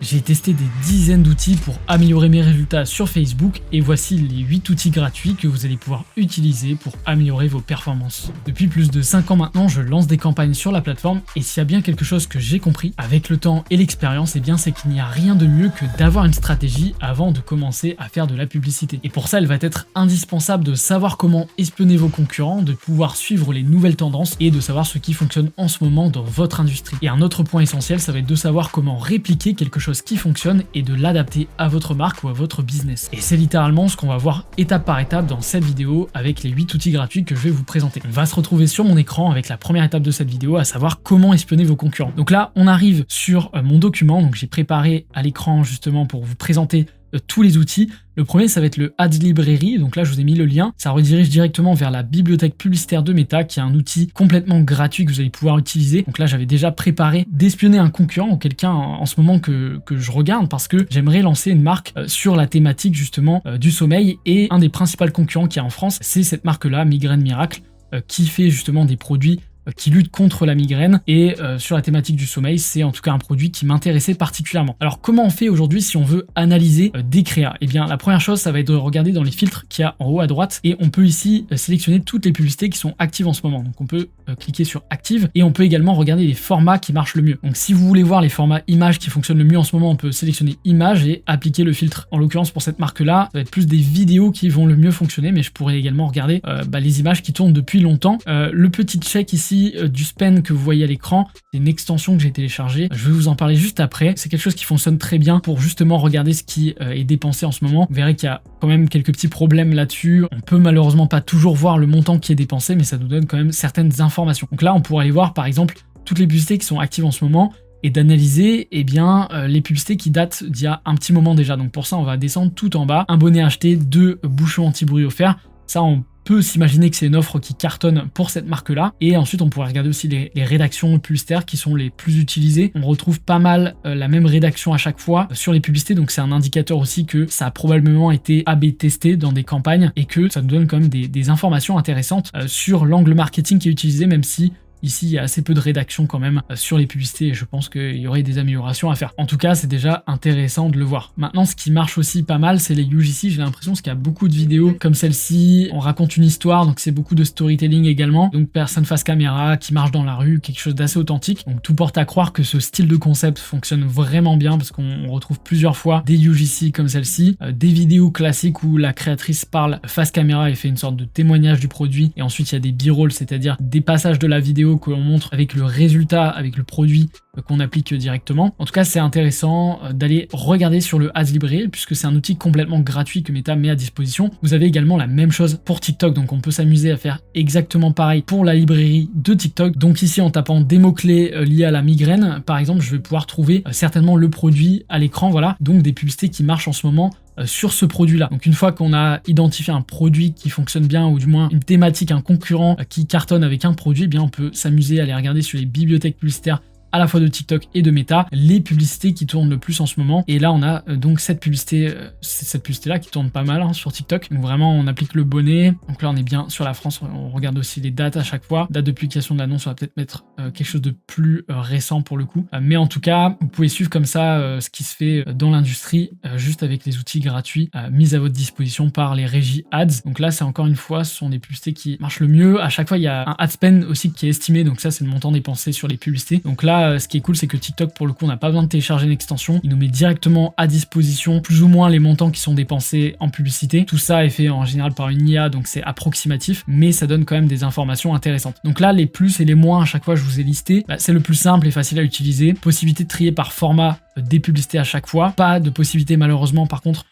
J'ai testé des dizaines d'outils pour améliorer mes résultats sur Facebook et voici les 8 outils gratuits que vous allez pouvoir utiliser pour améliorer vos performances. Depuis plus de 5 ans maintenant, je lance des campagnes sur la plateforme et s'il y a bien quelque chose que j'ai compris avec le temps et l'expérience, eh bien c'est qu'il n'y a rien de mieux que d'avoir une stratégie avant de commencer à faire de la publicité. Et pour ça, il va être indispensable de savoir comment espionner vos concurrents, de pouvoir suivre les nouvelles tendances et de savoir ce qui fonctionne en ce moment dans votre industrie. Et un autre point essentiel, ça va être de savoir comment répliquer quelque chose qui fonctionne et de l'adapter à votre marque ou à votre business. Et c'est littéralement ce qu'on va voir étape par étape dans cette vidéo avec les 8 outils gratuits que je vais vous présenter. On va se retrouver sur mon écran avec la première étape de cette vidéo, à savoir comment espionner vos concurrents. Donc là, on arrive sur mon document, donc j'ai préparé à l'écran justement pour vous présenter tous les outils. Le premier, ça va être le Ads Library, donc là je vous ai mis le lien, ça redirige directement vers la bibliothèque publicitaire de Meta, qui est un outil complètement gratuit que vous allez pouvoir utiliser. Donc là j'avais déjà préparé d'espionner un concurrent ou quelqu'un en ce moment que je regarde parce que j'aimerais lancer une marque sur la thématique justement du sommeil, et un des principaux concurrents qu'il y a en France, c'est cette marque-là, Migraine Miracle, qui fait justement des produits qui lutte contre la migraine, et sur la thématique du sommeil, c'est en tout cas un produit qui m'intéressait particulièrement. Alors comment on fait aujourd'hui si on veut analyser des créas? Eh bien la première chose, ça va être de regarder dans les filtres qu'il y a en haut à droite, et on peut ici sélectionner toutes les publicités qui sont actives en ce moment. Donc on peut cliquer sur active, et on peut également regarder les formats qui marchent le mieux. Donc si vous voulez voir les formats images qui fonctionnent le mieux en ce moment, on peut sélectionner images et appliquer le filtre. En l'occurrence pour cette marque là, ça va être plus des vidéos qui vont le mieux fonctionner, mais je pourrais également regarder les images qui tournent depuis longtemps. Le petit check ici du spend que vous voyez à l'écran, c'est une extension que j'ai téléchargée, je vais vous en parler juste après. C'est quelque chose qui fonctionne très bien pour justement regarder ce qui est dépensé en ce moment. Vous verrez qu'il y a quand même quelques petits problèmes là-dessus, on peut malheureusement pas toujours voir le montant qui est dépensé, mais ça nous donne quand même certaines informations. Donc là on pourrait aller voir par exemple toutes les publicités qui sont actives en ce moment et d'analyser les publicités qui datent d'il y a un petit moment déjà. Donc pour ça on va descendre tout en bas, un bonnet acheté, 2 bouchons anti-bruit offerts, ça on peut s'imaginer que c'est une offre qui cartonne pour cette marque-là. Et ensuite, on pourrait regarder aussi les rédactions publicitaires qui sont les plus utilisées. On retrouve pas mal la même rédaction à chaque fois sur les publicités, donc c'est un indicateur aussi que ça a probablement été A/B testé dans des campagnes et que ça nous donne quand même des informations intéressantes sur l'angle marketing qui est utilisé, même si ici, il y a assez peu de rédaction quand même sur les publicités et je pense qu'il y aurait des améliorations à faire. En tout cas, c'est déjà intéressant de le voir. Maintenant, ce qui marche aussi pas mal, c'est les UGC. J'ai l'impression qu'il y a beaucoup de vidéos comme celle-ci. On raconte une histoire, donc c'est beaucoup de storytelling également. Donc personne face caméra, qui marche dans la rue, quelque chose d'assez authentique. Donc tout porte à croire que ce style de concept fonctionne vraiment bien parce qu'on retrouve plusieurs fois des UGC comme celle-ci, des vidéos classiques où la créatrice parle face caméra et fait une sorte de témoignage du produit. Et ensuite, il y a des b-rolls, c'est-à-dire des passages de la vidéo que l'on montre avec le résultat, avec le produit qu'on applique directement. En tout cas, c'est intéressant d'aller regarder sur le Ads Library puisque c'est un outil complètement gratuit que Meta met à disposition. Vous avez également la même chose pour TikTok, donc on peut s'amuser à faire exactement pareil pour la librairie de TikTok. Donc ici, en tapant des mots-clés liés à la migraine, par exemple, je vais pouvoir trouver certainement le produit à l'écran, voilà, donc des publicités qui marchent en ce moment sur ce produit-là. Donc une fois qu'on a identifié un produit qui fonctionne bien, ou du moins une thématique, un concurrent qui cartonne avec un produit, eh bien on peut s'amuser à aller regarder sur les bibliothèques publicitaires à la fois de TikTok et de Meta, les publicités qui tournent le plus en ce moment. Et là, on a donc cette publicité-là qui tourne pas mal sur TikTok. Donc vraiment, on applique le bonnet. Donc là, on est bien sur la France. On regarde aussi les dates à chaque fois. Date de publication de l'annonce, on va peut-être mettre quelque chose de plus récent pour le coup. Mais en tout cas, vous pouvez suivre comme ça ce qui se fait dans l'industrie, juste avec les outils gratuits mis à votre disposition par les régies ads. Donc là, c'est encore une fois, ce sont des publicités qui marchent le mieux. À chaque fois, il y a un ad spend aussi qui est estimé. Donc ça, c'est le montant dépensé sur les publicités. Donc là, ce qui est cool, c'est que TikTok, pour le coup, on n'a pas besoin de télécharger une extension. Il nous met directement à disposition plus ou moins les montants qui sont dépensés en publicité. Tout ça est fait en général par une IA, donc c'est approximatif, mais ça donne quand même des informations intéressantes. Donc là, les plus et les moins, à chaque fois, je vous ai listé. C'est le plus simple et facile à utiliser. Possibilité de trier par format des publicités à chaque fois. Pas de possibilité, malheureusement, par contre,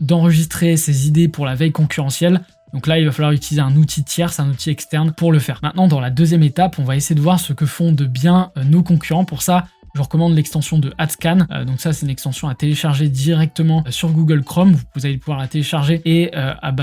d'enregistrer ses idées pour la veille concurrentielle. Donc là, il va falloir utiliser un outil tierce, un outil externe pour le faire. Maintenant, dans la deuxième étape, on va essayer de voir ce que font de bien nos concurrents. Pour ça, je vous recommande l'extension de AdScan. Donc ça, c'est une extension à télécharger directement sur Google Chrome. Vous allez pouvoir la télécharger et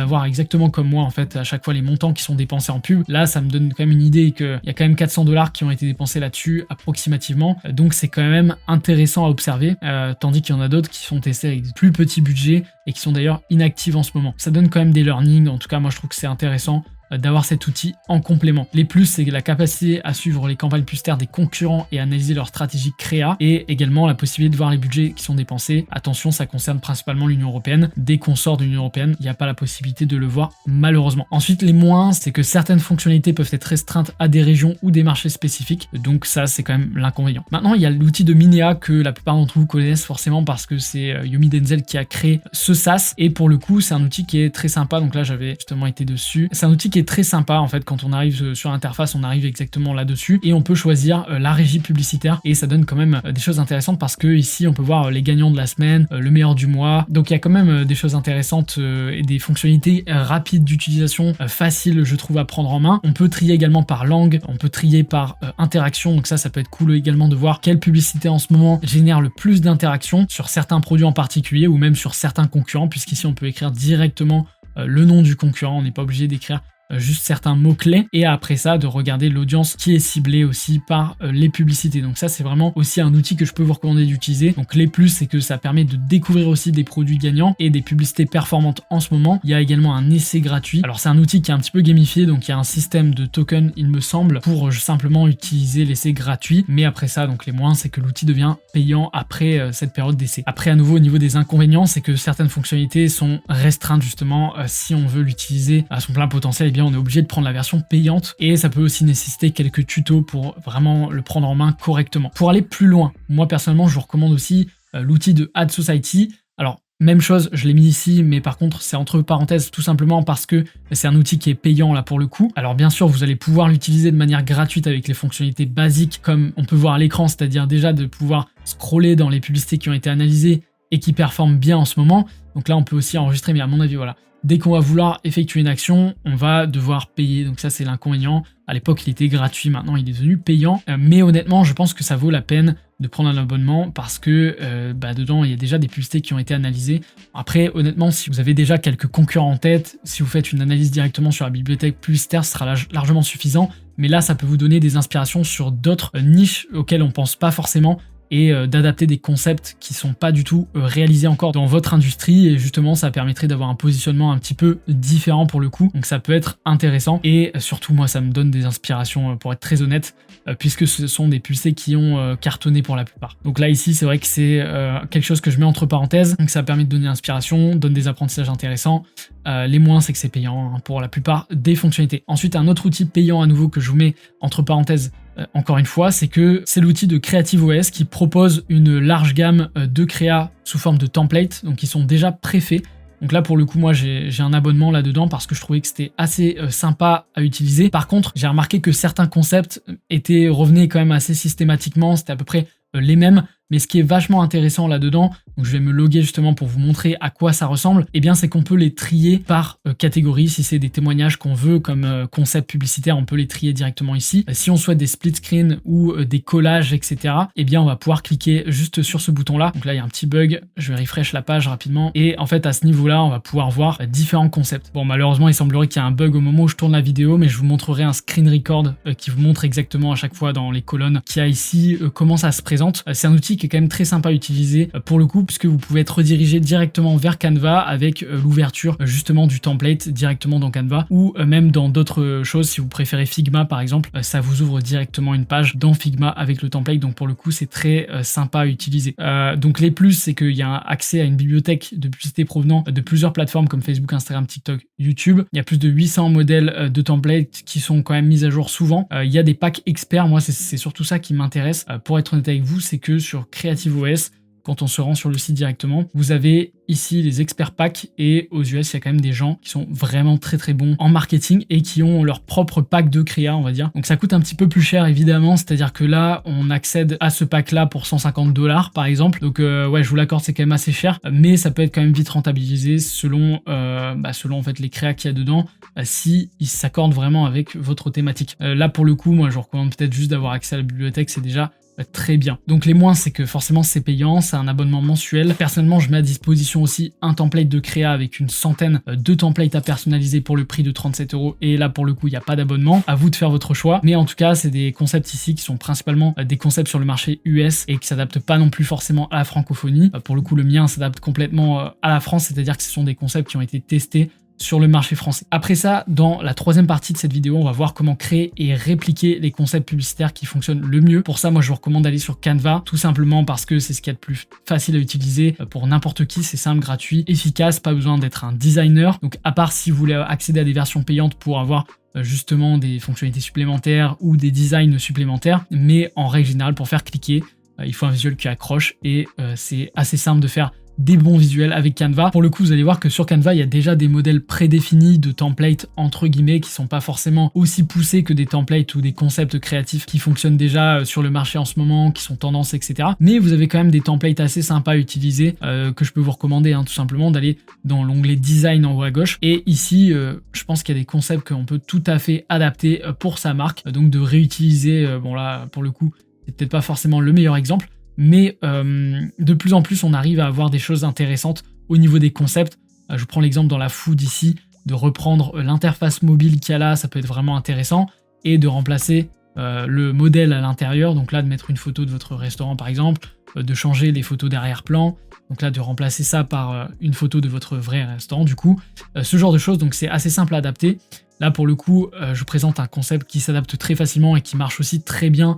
voir exactement comme moi, en fait, à chaque fois les montants qui sont dépensés en pub. Là, ça me donne quand même une idée qu'il y a quand même 400 $ qui ont été dépensés là-dessus, approximativement. Donc c'est quand même intéressant à observer. Tandis qu'il y en a d'autres qui sont testés avec des plus petits budgets et qui sont d'ailleurs inactives en ce moment. Ça donne quand même des learnings. En tout cas, moi, je trouve que c'est intéressant d'avoir cet outil en complément. Les plus, c'est la capacité à suivre les campagnes publicitaires des concurrents et analyser leur stratégie créa, et également la possibilité de voir les budgets qui sont dépensés. Attention, ça concerne principalement l'Union européenne. Dès qu'on sort de l'Union européenne, il n'y a pas la possibilité de le voir malheureusement. Ensuite, les moins, c'est que certaines fonctionnalités peuvent être restreintes à des régions ou des marchés spécifiques, donc ça c'est quand même l'inconvénient. Maintenant, il y a l'outil de Minea que la plupart d'entre vous connaissent forcément parce que c'est Yomi Denzel qui a créé ce SaaS, et pour le coup c'est un outil qui est très sympa. Donc là j'avais justement été dessus. C'est un outil qui est très sympa en fait. Quand on arrive sur l'interface, on arrive exactement là-dessus et on peut choisir la régie publicitaire, et ça donne quand même des choses intéressantes parce que ici on peut voir les gagnants de la semaine, le meilleur du mois. Donc il y a quand même des choses intéressantes et des fonctionnalités rapides d'utilisation, faciles je trouve à prendre en main. On peut trier également par langue, on peut trier par interaction, donc ça peut être cool également de voir quelle publicité en ce moment génère le plus d'interactions sur certains produits en particulier ou même sur certains concurrents, puisqu'ici on peut écrire directement le nom du concurrent, on n'est pas obligé d'écrire juste certains mots-clés, et après ça de regarder l'audience qui est ciblée aussi par les publicités. Donc ça c'est vraiment aussi un outil que je peux vous recommander d'utiliser. Donc les plus, c'est que ça permet de découvrir aussi des produits gagnants et des publicités performantes en ce moment. Il y a également un essai gratuit. Alors c'est un outil qui est un petit peu gamifié, donc il y a un système de token il me semble pour simplement utiliser l'essai gratuit, mais après ça, donc les moins, c'est que l'outil devient payant après cette période d'essai. Après, à nouveau, au niveau des inconvénients, c'est que certaines fonctionnalités sont restreintes justement. Si on veut l'utiliser à son plein potentiel, on est obligé de prendre la version payante, et ça peut aussi nécessiter quelques tutos pour vraiment le prendre en main correctement. Pour aller plus loin, moi personnellement je vous recommande aussi l'outil de Ad Society. Alors même chose, je l'ai mis ici, mais par contre c'est entre parenthèses tout simplement parce que c'est un outil qui est payant là pour le coup. Alors bien sûr vous allez pouvoir l'utiliser de manière gratuite avec les fonctionnalités basiques comme on peut voir à l'écran, c'est-à-dire déjà de pouvoir scroller dans les publicités qui ont été analysées et qui performent bien en ce moment. Donc là on peut aussi enregistrer, mais à mon avis voilà, dès qu'on va vouloir effectuer une action, on va devoir payer. Donc ça c'est l'inconvénient. À l'époque il était gratuit, maintenant il est devenu payant. Mais honnêtement je pense que ça vaut la peine de prendre un abonnement parce que dedans il y a déjà des publicités qui ont été analysées. Après honnêtement, si vous avez déjà quelques concurrents en tête, si vous faites une analyse directement sur la bibliothèque publicitaire, ce sera largement suffisant. Mais là ça peut vous donner des inspirations sur d'autres niches auxquelles on pense pas forcément, et d'adapter des concepts qui sont pas du tout réalisés encore dans votre industrie, et justement ça permettrait d'avoir un positionnement un petit peu différent pour le coup. Donc ça peut être intéressant, et surtout moi ça me donne des inspirations pour être très honnête, puisque ce sont des publicités qui ont cartonné pour la plupart. Donc là ici c'est vrai que c'est quelque chose que je mets entre parenthèses, donc ça permet de donner l'inspiration, donne des apprentissages intéressants. Les moins, c'est que c'est payant pour la plupart des fonctionnalités. Ensuite, un autre outil payant à nouveau que je vous mets entre parenthèses encore une fois, c'est que c'est l'outil de CreativeOS qui propose une large gamme de créa sous forme de templates, donc qui sont déjà préfaits. Donc là pour le coup moi j'ai un abonnement là-dedans parce que je trouvais que c'était assez sympa à utiliser. Par contre j'ai remarqué que certains concepts revenaient quand même assez systématiquement, c'était à peu près les mêmes. Mais ce qui est vachement intéressant là-dedans, donc je vais me loguer justement pour vous montrer à quoi ça ressemble, et bien c'est qu'on peut les trier par catégorie. Si c'est des témoignages qu'on veut comme concept publicitaire, on peut les trier directement ici. Si on souhaite des split screen ou des collages, etc., et bien on va pouvoir cliquer juste sur ce bouton-là. Donc là il y a un petit bug, je vais refresh la page rapidement, et en fait à ce niveau-là on va pouvoir voir différents concepts. Bon malheureusement il semblerait qu'il y a un bug au moment où je tourne la vidéo, mais je vous montrerai un screen record qui vous montre exactement à chaque fois dans les colonnes qu'il y a ici comment ça se présente. C'est un outil qui est quand même très sympa à utiliser pour le coup, puisque vous pouvez être redirigé directement vers Canva avec l'ouverture justement du template directement dans Canva, ou même dans d'autres choses. Si vous préférez Figma par exemple, ça vous ouvre directement une page dans Figma avec le template, donc pour le coup c'est très sympa à utiliser. Donc les plus, c'est qu'il y a accès à une bibliothèque de publicité provenant de plusieurs plateformes comme Facebook, Instagram, TikTok, YouTube. Il y a plus de 800 modèles de templates qui sont quand même mis à jour souvent. Il y a des packs experts, moi c'est surtout ça qui m'intéresse. Pour être honnête avec vous, c'est que sur CreativeOS, quand on se rend sur le site directement, vous avez ici les experts packs, et aux US il y a quand même des gens qui sont vraiment très très bons en marketing et qui ont leur propre pack de créa, on va dire. Donc ça coûte un petit peu plus cher évidemment, c'est-à-dire que là on accède à ce pack là pour 150$ par exemple. Donc ouais, je vous l'accorde, c'est quand même assez cher, mais ça peut être quand même vite rentabilisé selon en fait les créas qu'il y a dedans, si ils s'accordent vraiment avec votre thématique. Là pour le coup, moi je vous recommande peut-être juste d'avoir accès à la bibliothèque, c'est déjà très bien. Donc les moins, c'est que forcément c'est payant, c'est un abonnement mensuel. Personnellement je mets à disposition aussi un template de créa avec une centaine de templates à personnaliser pour le prix de 37€, et là pour le coup il n'y a pas d'abonnement, à vous de faire votre choix. Mais en tout cas c'est des concepts ici qui sont principalement des concepts sur le marché US et qui s'adaptent pas non plus forcément à la francophonie. Pour le coup le mien s'adapte complètement à la France, c'est-à-dire que ce sont des concepts qui ont été testés sur le marché français. Après ça, dans la troisième partie de cette vidéo, on va voir comment créer et répliquer les concepts publicitaires qui fonctionnent le mieux. Pour ça, moi, je vous recommande d'aller sur Canva, tout simplement parce que c'est ce qu'il y a de plus facile à utiliser pour n'importe qui. C'est simple, gratuit, efficace, pas besoin d'être un designer. Donc, à part si vous voulez accéder à des versions payantes pour avoir justement des fonctionnalités supplémentaires ou des designs supplémentaires, mais en règle générale, pour faire cliquer, il faut un visuel qui accroche et c'est assez simple de faire des bons visuels avec Canva. Pour le coup, vous allez voir que sur Canva, il y a déjà des modèles prédéfinis de templates entre guillemets qui sont pas forcément aussi poussés que des templates ou des concepts créatifs qui fonctionnent déjà sur le marché en ce moment, qui sont tendances, etc. Mais vous avez quand même des templates assez sympas à utiliser que je peux vous recommander tout simplement d'aller dans l'onglet design en haut à gauche. Et ici, je pense qu'il y a des concepts qu'on peut tout à fait adapter pour sa marque. Donc de réutiliser, bon là, pour le coup, c'est peut-être pas forcément le meilleur exemple, mais de plus en plus, on arrive à avoir des choses intéressantes au niveau des concepts. Je prends l'exemple dans la food ici, de reprendre l'interface mobile qu'il y a là, ça peut être vraiment intéressant, et de remplacer le modèle à l'intérieur, donc là de mettre une photo de votre restaurant par exemple, de changer les photos d'arrière-plan, donc là de remplacer ça par une photo de votre vrai restaurant du coup, ce genre de choses, donc c'est assez simple à adapter. Là pour le coup, je vous présente un concept qui s'adapte très facilement et qui marche aussi très bien,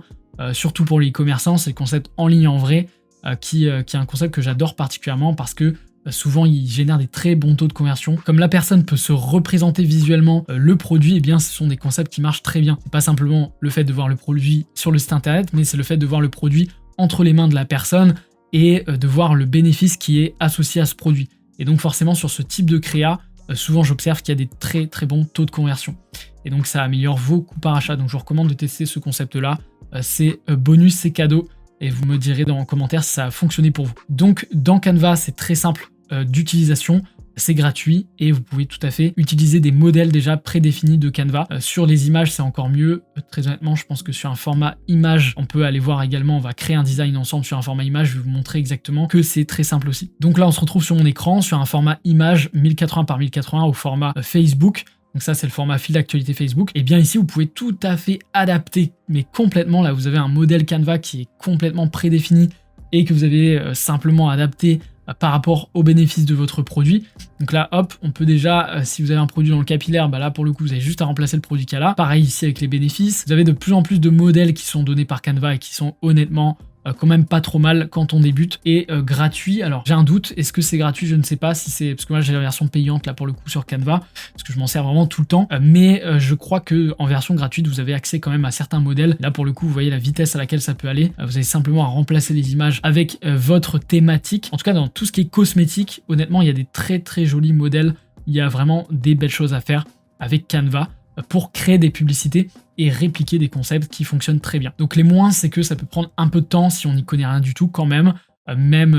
surtout pour les e-commerçants, c'est le concept en ligne en vrai, qui est un concept que j'adore particulièrement parce que souvent il génère des très bons taux de conversion. Comme la personne peut se représenter visuellement le produit, eh bien ce sont des concepts qui marchent très bien. C'est pas simplement le fait de voir le produit sur le site internet, mais c'est le fait de voir le produit entre les mains de la personne et de voir le bénéfice qui est associé à ce produit. Et donc forcément sur ce type de créa, souvent j'observe qu'il y a des très très bons taux de conversion. Et donc ça améliore vos coûts par achat. Donc je vous recommande de tester ce concept-là. C'est bonus, c'est cadeau. Et vous me direz dans les commentaires si ça a fonctionné pour vous. Donc dans Canva, c'est très simple d'utilisation. C'est gratuit et vous pouvez tout à fait utiliser des modèles déjà prédéfinis de Canva. Sur les images, c'est encore mieux. Très honnêtement, je pense que sur un format image, on peut aller voir également, on va créer un design ensemble sur un format image. Je vais vous montrer exactement que c'est très simple aussi. Donc là, on se retrouve sur mon écran, sur un format image 1080 par 1080 au format Facebook. Donc ça, c'est le format fil d'actualité Facebook. Et bien ici, vous pouvez tout à fait adapter, mais complètement. Là, vous avez un modèle Canva qui est complètement prédéfini et que vous avez simplement adapté par rapport aux bénéfices de votre produit. Donc là, hop, on peut déjà, si vous avez un produit dans le capillaire, bah là, pour le coup, vous avez juste à remplacer le produit qu'il y a là. Pareil ici avec les bénéfices. Vous avez de plus en plus de modèles qui sont donnés par Canva et qui sont honnêtement quand même pas trop mal quand on débute et gratuit. Alors j'ai un doute, est-ce que c'est gratuit? Je ne sais pas si c'est, parce que moi j'ai la version payante là pour le coup sur Canva, parce que je m'en sers vraiment tout le temps, mais je crois que en version gratuite vous avez accès quand même à certains modèles. Là pour le coup vous voyez la vitesse à laquelle ça peut aller, vous avez simplement à remplacer les images avec votre thématique. En tout cas dans tout ce qui est cosmétique, honnêtement il y a des très très jolis modèles, il y a vraiment des belles choses à faire avec Canva pour créer des publicités et répliquer des concepts qui fonctionnent très bien. Donc les moins, c'est que ça peut prendre un peu de temps si on n'y connaît rien du tout quand même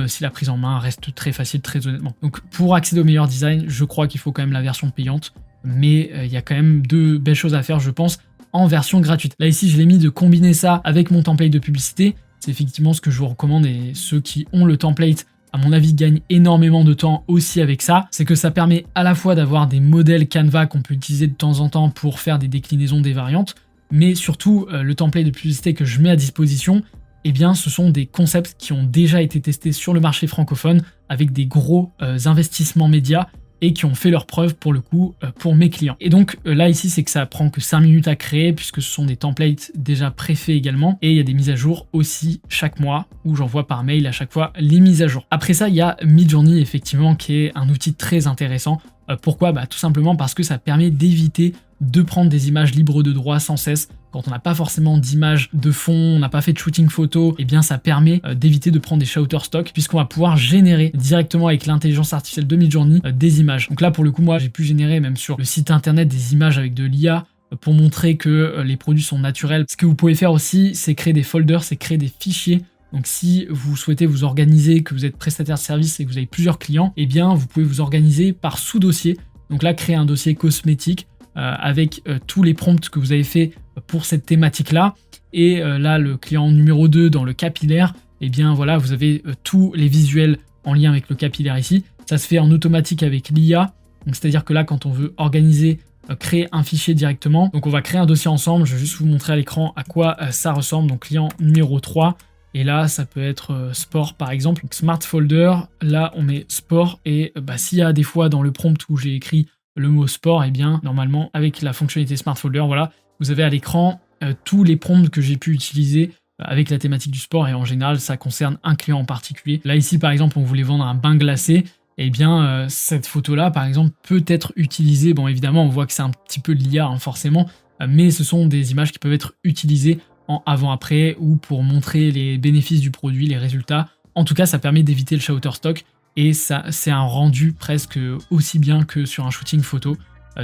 si la prise en main reste très facile, très honnêtement. Donc pour accéder au meilleur design, je crois qu'il faut quand même la version payante, mais il y a quand même de belles choses à faire, je pense, en version gratuite. Là ici, je l'ai mis de combiner ça avec mon template de publicité. C'est effectivement ce que je vous recommande et ceux qui ont le template, à mon avis, gagne énormément de temps aussi avec ça. C'est que ça permet à la fois d'avoir des modèles Canva qu'on peut utiliser de temps en temps pour faire des déclinaisons des variantes, mais surtout le template de publicité que je mets à disposition, eh bien ce sont des concepts qui ont déjà été testés sur le marché francophone avec des gros investissements médias et qui ont fait leurs preuves pour le coup pour mes clients. Et donc là ici c'est que ça prend que 5 minutes à créer puisque ce sont des templates déjà préfaits également et il y a des mises à jour aussi chaque mois où j'envoie par mail à chaque fois les mises à jour. Après ça il y a Midjourney effectivement qui est un outil très intéressant. Pourquoi? Tout simplement parce que ça permet d'éviter de prendre des images libres de droit sans cesse. Quand on n'a pas forcément d'image de fond, on n'a pas fait de shooting photo, eh bien ça permet d'éviter de prendre des Shutterstock puisqu'on va pouvoir générer directement avec l'intelligence artificielle de Midjourney des images. Donc là pour le coup moi j'ai pu générer même sur le site internet des images avec de l'IA pour montrer que les produits sont naturels. Ce que vous pouvez faire aussi c'est créer des folders, c'est créer des fichiers. Donc si vous souhaitez vous organiser, que vous êtes prestataire de service et que vous avez plusieurs clients, eh bien vous pouvez vous organiser par sous-dossier. Donc là créer un dossier cosmétique avec tous les prompts que vous avez fait pour cette thématique-là. Et là, le client numéro 2 dans le capillaire, eh bien voilà, vous avez tous les visuels en lien avec le capillaire ici. Ça se fait en automatique avec l'IA. Donc c'est-à-dire que là, quand on veut organiser, créer un fichier directement, donc on va créer un dossier ensemble. Je vais juste vous montrer à l'écran à quoi ça ressemble. Donc client numéro 3. Et là, ça peut être sport par exemple. Donc, Smart Folder, là on met sport et s'il y a des fois dans le prompt où j'ai écrit le mot sport, et bien normalement avec la fonctionnalité Smart Folder, voilà, vous avez à l'écran tous les prompts que j'ai pu utiliser avec la thématique du sport, et en général ça concerne un client en particulier. Là ici par exemple on voulait vendre un bain glacé, et bien cette photo là par exemple peut être utilisée, bon évidemment on voit que c'est un petit peu de l'IA hein, forcément, mais ce sont des images qui peuvent être utilisées en avant-après ou pour montrer les bénéfices du produit, les résultats. En tout cas ça permet d'éviter le Shutterstock, et ça c'est un rendu presque aussi bien que sur un shooting photo.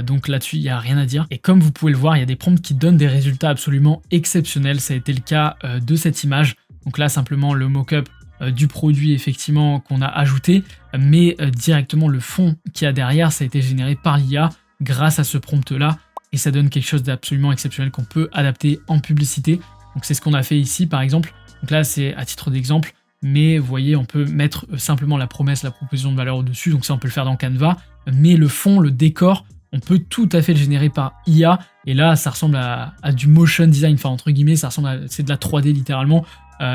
Donc là-dessus, il n'y a rien à dire. Et comme vous pouvez le voir, il y a des prompts qui donnent des résultats absolument exceptionnels. Ça a été le cas de cette image. Donc là, simplement le mock-up du produit, effectivement, qu'on a ajouté. Mais directement, le fond qu'il y a derrière, ça a été généré par l'IA grâce à ce prompt-là. Et ça donne quelque chose d'absolument exceptionnel qu'on peut adapter en publicité. Donc c'est ce qu'on a fait ici, par exemple. Donc là, c'est à titre d'exemple. Mais vous voyez, on peut mettre simplement la promesse, la proposition de valeur au-dessus. Donc ça, on peut le faire dans Canva. Mais le fond, le décor, on peut tout à fait le générer par IA, et là ça ressemble à du motion design, enfin entre guillemets, c'est de la 3D littéralement.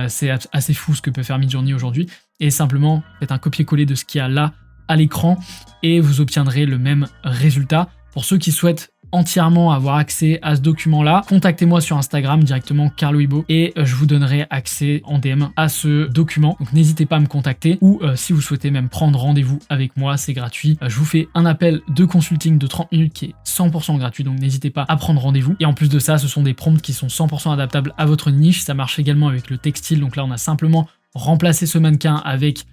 C'est assez fou ce que peut faire Midjourney aujourd'hui, et simplement faites un copier-coller de ce qu'il y a là à l'écran et vous obtiendrez le même résultat. Pour ceux qui souhaitent entièrement avoir accès à ce document-là, contactez-moi sur Instagram directement Carlo Ibo, et je vous donnerai accès en DM à ce document. Donc n'hésitez pas à me contacter, ou si vous souhaitez même prendre rendez-vous avec moi, c'est gratuit. Je vous fais un appel de consulting de 30 minutes qui est 100% gratuit, donc n'hésitez pas à prendre rendez-vous. Et en plus de ça, ce sont des prompts qui sont 100% adaptables à votre niche. Ça marche également avec le textile. Donc là, on a simplement remplacé ce mannequin avec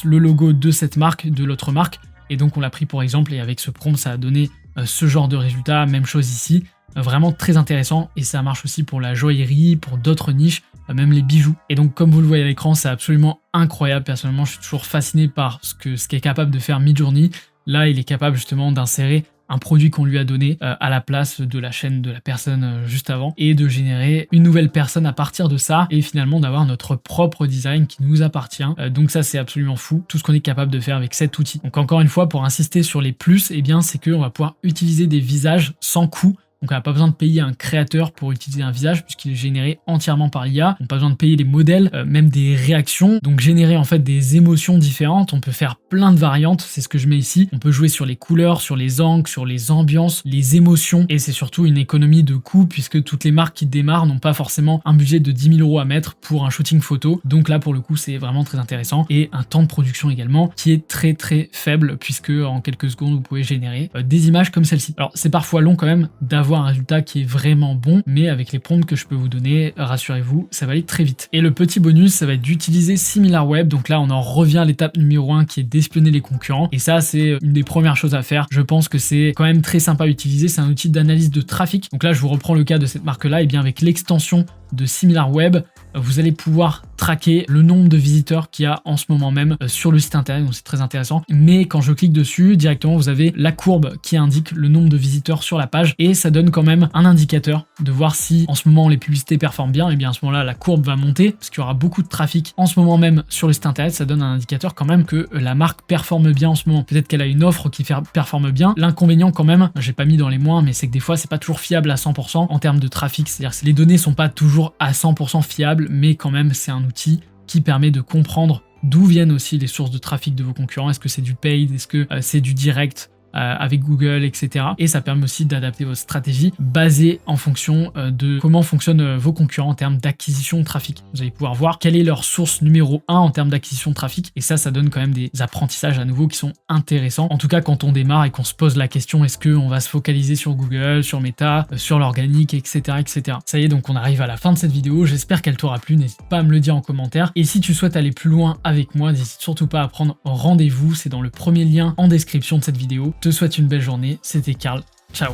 le logo de cette marque, de l'autre marque. Et donc on l'a pris pour exemple, et avec ce prompt, ça a donné ce genre de résultat. Même chose ici, vraiment très intéressant, et ça marche aussi pour la joaillerie, pour d'autres niches, même les bijoux. Et donc comme vous le voyez à l'écran, c'est absolument incroyable. Personnellement, je suis toujours fasciné par ce qu'est capable de faire Midjourney. Là, il est capable justement d'insérer un produit qu'on lui a donné à la place de la chaîne de la personne juste avant, et de générer une nouvelle personne à partir de ça, et finalement d'avoir notre propre design qui nous appartient. Donc ça c'est absolument fou, tout ce qu'on est capable de faire avec cet outil. Donc encore une fois, pour insister sur les plus, eh bien c'est qu'on va pouvoir utiliser des visages sans coût. Donc on n'a pas besoin de payer un créateur pour utiliser un visage puisqu'il est généré entièrement par l'IA. On n'a pas besoin de payer les modèles, même des réactions. Donc générer en fait des émotions différentes. On peut faire plein de variantes, c'est ce que je mets ici. On peut jouer sur les couleurs, sur les angles, sur les ambiances, les émotions. Et c'est surtout une économie de coût puisque toutes les marques qui démarrent n'ont pas forcément un budget de 10 000 € à mettre pour un shooting photo. Donc là pour le coup c'est vraiment très intéressant. Et un temps de production également qui est très très faible puisque en quelques secondes vous pouvez générer des images comme celle-ci. Alors c'est parfois long quand même d'avoir un résultat qui est vraiment bon, mais avec les prompts que je peux vous donner, rassurez-vous, ça va aller très vite. Et le petit bonus, ça va être d'utiliser SimilarWeb. Donc là, on en revient à l'étape numéro 1 qui est d'espionner les concurrents. Et ça, c'est une des premières choses à faire. Je pense que c'est quand même très sympa à utiliser. C'est un outil d'analyse de trafic. Donc là, je vous reprends le cas de cette marque-là. Et bien avec l'extension de SimilarWeb, vous allez pouvoir traquer le nombre de visiteurs qu'il y a en ce moment même sur le site internet, donc c'est très intéressant. Mais quand je clique dessus, directement vous avez la courbe qui indique le nombre de visiteurs sur la page, et ça donne quand même un indicateur de voir si en ce moment les publicités performent bien. Et bien à ce moment-là, la courbe va monter parce qu'il y aura beaucoup de trafic en ce moment même sur le site internet. Ça donne un indicateur quand même que la marque performe bien en ce moment. Peut-être qu'elle a une offre qui performe bien. L'inconvénient quand même, j'ai pas mis dans les moins, mais c'est que des fois c'est pas toujours fiable à 100% en termes de trafic. C'est-à-dire que les données sont pas toujours à 100% fiables, mais quand même c'est un outil qui permet de comprendre d'où viennent aussi les sources de trafic de vos concurrents. Est-ce que c'est du paid, est-ce que c'est du direct avec Google, etc. Et ça permet aussi d'adapter votre stratégie basée en fonction de comment fonctionnent vos concurrents en termes d'acquisition de trafic. Vous allez pouvoir voir quelle est leur source numéro 1 en termes d'acquisition de trafic, et ça donne quand même des apprentissages à nouveau qui sont intéressants. En tout cas, quand on démarre et qu'on se pose la question, est-ce qu'on va se focaliser sur Google, sur Meta, sur l'organique, etc., etc. Ça y est, donc on arrive à la fin de cette vidéo. J'espère qu'elle t'aura plu. N'hésite pas à me le dire en commentaire. Et si tu souhaites aller plus loin avec moi, n'hésite surtout pas à prendre rendez-vous. C'est dans le premier lien en description de cette vidéo. Je te souhaite une belle journée, c'était Karl, ciao.